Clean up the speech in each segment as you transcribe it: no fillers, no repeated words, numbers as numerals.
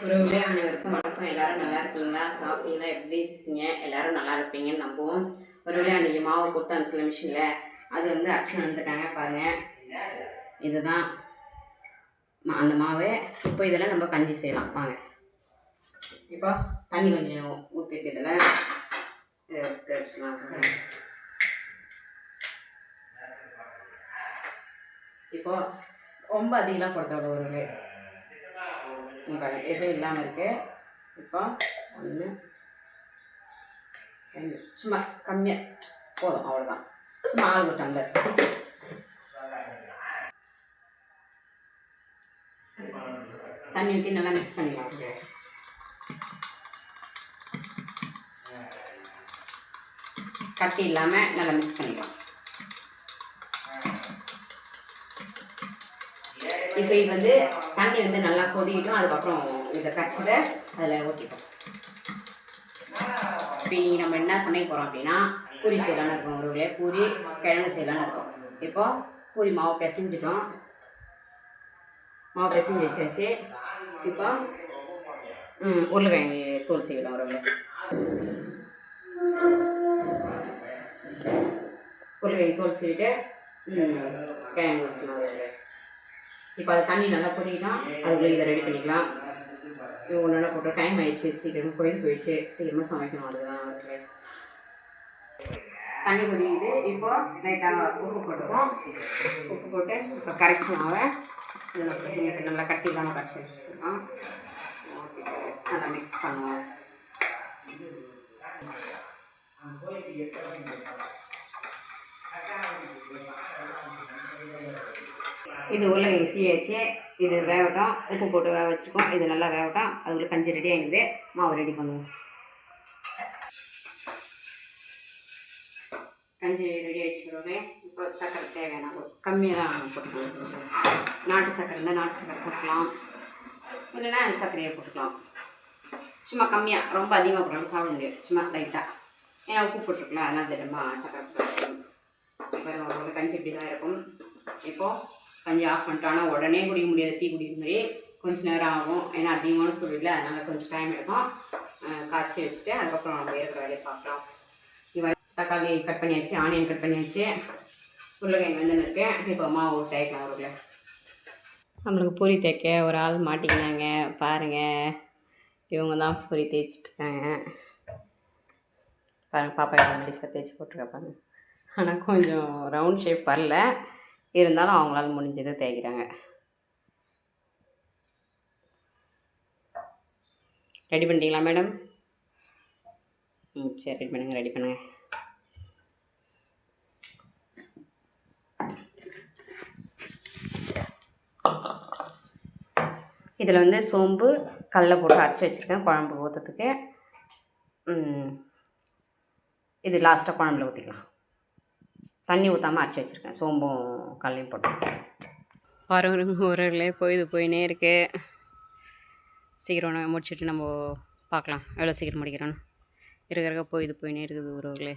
உறவுகளே அனைவருக்கும் வணக்கம். எல்லாரும் நல்லா இருக்கீங்களா? சாப்பிட்டீங்களா? எப்படி இருக்கீங்க? எல்லாரும் நல்லா இருப்பீங்கன்னு நம்புவோம். உறவுகளே அன்றைக்கி மாவு கொடுத்து அனுப்பிச்சில மிஷினில் அது வந்து அரைச்சி வந்துட்டாங்க பாருங்கள். இதுதான் அந்த மாவு. இப்போ இதில் நம்ம கஞ்சி செய்யலாம் வாங்க. இப்போ தண்ணி கொஞ்சம் ஊற்றிட்டு இதில் அரைச்சிக்கலாம். இப்போ ரொம்ப அதிகமாக கொடுத்தவங்க உறவுகளே எதுவும் இல்லாமல் இருக்குது. இப்போ 1 2 சும்மா கம்மியாக போதும், அவ்வளோதான். சும்மா ஆள் டம்ளர் தண்ணி ஊற்றி நல்லா மிக்ஸ் பண்ணிடலாம். கட்டி இல்லாமல் நல்லா மிக்ஸ் பண்ணிக்கலாம். இப்போ இது வந்து தண்ணி வந்து நல்லா கொதிக்கிட்டோம். அதுக்கப்புறம் இதை கரைச்சிட்டு அதில் ஊற்றிட்டோம். இப்போ நம்ம என்ன சமைக்க போகிறோம் அப்படின்னா பூரி செய்யலான்னு இருக்கோம். உறவுகளே பூரி கிழங்கு செய்யலான்னு இருக்கோம். இப்போ பூரி மாவு பிசைஞ்சிட்டோம். மாவு பிசைஞ்சு வச்சாச்சு. இப்போ உருளைக்கிழங்கு தோல் செய்யலாம் உறவுகளே. உருளைக்கிழங்கு தோல் செய்யிட்டு கிழங்கு வச்சுக்கலாம் உறவுகளே. இப்போ அது தண்ணி நல்லா கொதிக்கிட்டோம். அதுக்குள்ளே இதை ரெடி பண்ணிக்கலாம். இது ஒன்று போட்டு டைம் ஆயிடுச்சு, சீக்கிரமாக போயிடுச்சு. சீக்கிரமாக சமைக்கணும். அதுதான் தண்ணி கொதிக்குது. இப்போ லைட்டாக உப்பு போட்டுப்போம். உப்பு போட்டு இப்போ கரைச்சி மாவை இதில் நல்லா கட்டி இல்லாமல் கரைச்சி வச்சுருக்கோம். நல்லா மிக்ஸ் பண்ணுவோம். இது உருளைக்கிழங்கு சீயாச்சு. இது வேகட்டும். உப்பு போட்டு வேக வச்சுருக்கோம். இது நல்லா வேகட்டும். அதுக்குள்ளே கஞ்சி ரெடி ஆகிடுது. மாவு ரெடி பண்ணுவோம். கஞ்சி ரெடி ஆகிடுச்சுருவாங்க. இப்போ சக்கரை தேவையான கம்மியாக தான் போட்டுக்கலாம். நாட்டு சக்கரை இருந்தால் நாட்டு சக்கரை போட்டுக்கலாம், இல்லைன்னா சர்க்கரையை போட்டுக்கலாம். சும்மா கம்மியாக, ரொம்ப அதிகமாக போட்டாலும் சாப்பிட முடியாது. சும்மா லைட்டாக, ஏன்னா உப்பு போட்டுருக்கலாம். அதெல்லாம் தினமாக சக்கரை போட்டுக்கலாம். இப்போ நம்மளோட கஞ்சி இப்படி தான் இருக்கும். இப்போது கஞ்சி ஆஃப் பண்ணிட்டோன்னா உடனே குடிக்க முடியாது. டீ குடிக்கிற மாதிரி கொஞ்சம் நேரம் ஆகும். ஏன்னா அதிகமான சூழ்நிலை, அதனால் கொஞ்சம் டைம் எடுக்கும். காய்ச்சி வச்சுட்டு அதுக்கப்புறம் நம்ம இருக்கிற வேலையை பார்க்கலாம். இவன் தக்காளி கட் பண்ணியாச்சு, ஆனியன் கட் பண்ணியாச்சு, உருளைக்கிழங்கு வந்து இருக்கேன். இப்போ மாவு தேய்க்கலாம். உருளை நம்மளுக்கு பூரி தேய்க்க ஒரு ஆள் மாட்டிக்கினாங்க பாருங்கள். இவங்க தான் பூரி தேய்ச்சிட்ருக்காங்க பாருங்கள். பாப்பா எவ்வளோ மெலிசாக தேய்ச்சி போட்டிருக்கா பாருங்கள். ஆனால் கொஞ்சம் ரவுண்ட் ஷேப் வரல, இருந்தாலும் அவங்களால முடிஞ்சதை தேய்க்கிறாங்க. ரெடி பண்ணிட்டீங்களா மேடம்? சரி, ரெடி பண்ணுங்கள், ரெடி பண்ணுங்கள். இதில் வந்து சோம்பு கடலை போட்டு அரைச்சி வச்சுருக்கேன் குழம்பு ஊற்றுறதுக்கு. இது லாஸ்ட்டாக குழம்புல ஊற்றிக்கலாம். தண்ணி ஊற்றாமல் அரைச்சி வச்சுருக்கேன், சோம்பும் கடலையும் போட்டு. உறவுகளே போயினே இருக்கு. சீக்கிரம் முடிச்சுட்டு நம்ம பார்க்கலாம் எவ்வளோ சீக்கிரம் முடிக்கிறோன்னு. இருக்கிறக்க போயினே இருக்குது உறவுகளே.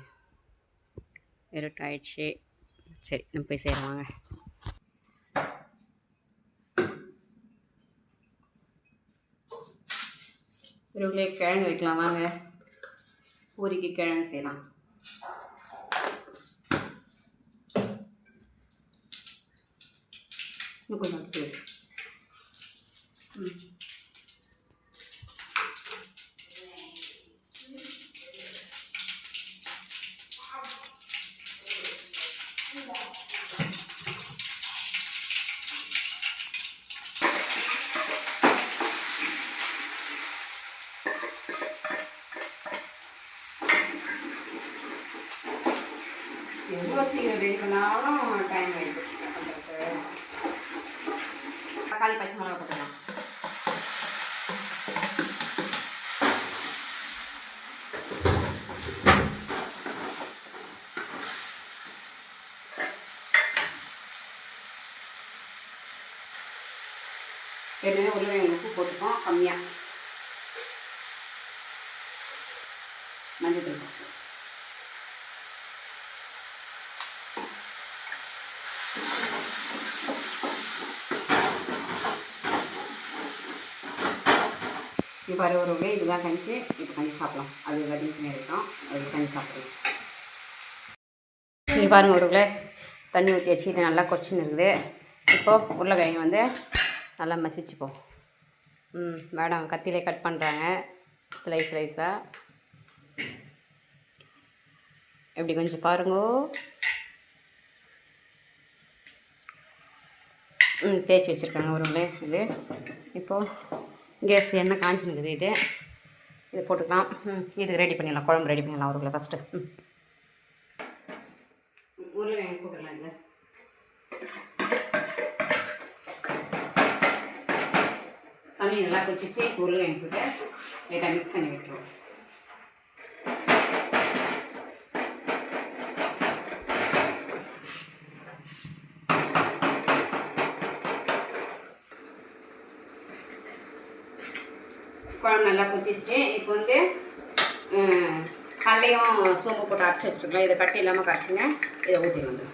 இருட்டாயிடுச்சு. சரி, நம்ம போய் செய்யலாம். உறவுகளே கிழங்கு வைக்கலாம் வாங்க. பூரிக்கு கிழங்கு செய்யலாம். கொஞ்சம் எவ்வளோ சீக்கிரம் ரெடி பண்ணாலும் டைம் ஆகிடுச்சு. தக்காளி பச்சை மிளகா போட்டுக்கலாம். ஏற்கனவே உருளைக்கிழங்கு உப்பு போட்டுப்போம் கம்மியாக. மஞ்சள் தூள் இப்போ ஒரு இதுதான் கஞ்சி. இப்போ கஞ்சி சாப்பிடலாம். அது வரைக்கும் இருக்கோம், அது கஞ்சி சாப்பிடலாம். நீங்கள் பாருங்கள் உருளை தண்ணி ஊற்றி வச்சு இது நல்லா கொச்சின்னு இருக்குது. இப்போது உருளைக்கிழங்கு வந்து நல்லா மசிச்சுப்போம். மேடம் கத்தியிலே கட் பண்ணுறாங்க ஸ்லைஸாக. எப்படி கொஞ்சம் பாருங்கோ. தேய்ச்சி வச்சுருக்காங்க உருளை இது. இப்போது கேஸ் எண்ணெய் காஞ்சினுக்குது. இது போட்டுக்கலாம். இது ரெடி பண்ணிடலாம், குழம்பு ரெடி பண்ணிடலாம் உருளை ஃபஸ்ட்டு. உருளைக்கிழங்கு போட்டுடலாம். இதில் தண்ணி நல்லா கொதிச்சு உருளைக்கிழங்கு போட்டு லைட்டாக மிக்ஸ் பண்ணி விட்டுருவோம். குழம்பு நல்லா கொதிச்சு இப்போ வந்து கடலையும் சோம்பு போட்டு அரைச்சி வச்சுருக்கலாம். இதை கட்டி இல்லாமல் கரைச்சிங்க. இதை ஊற்றி வந்து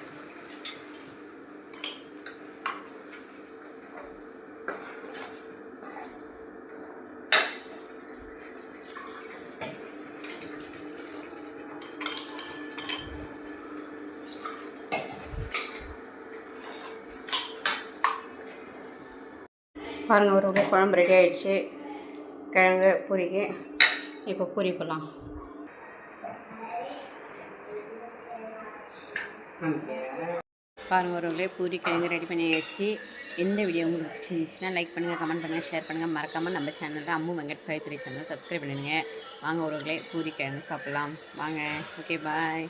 பாருங்கள். ஒரு குழம்பு ரெடி ஆகிடுச்சு. கிழங்கு பூரிக்கு இப்போ பூரி போடலாம். பாருங்கள் ஒருவர்களே பூரி கிழங்கு ரெடி பண்ணி வச்சு. எந்த வீடியோ உங்களுக்கு பிடிச்சிருந்துச்சுன்னா லைக் பண்ணுங்கள், கமெண்ட் பண்ணுங்கள், ஷேர் பண்ணுங்கள். மறக்காமல் நம்ம சேனலில் அம்மு வெங்கட் 53 சேனல் சப்ஸ்கிரைப் பண்ணிடுங்க. வாங்க ஒருவர்களே பூரி கிழங்கு சாப்பிட்லாம் வாங்க. Okay bye.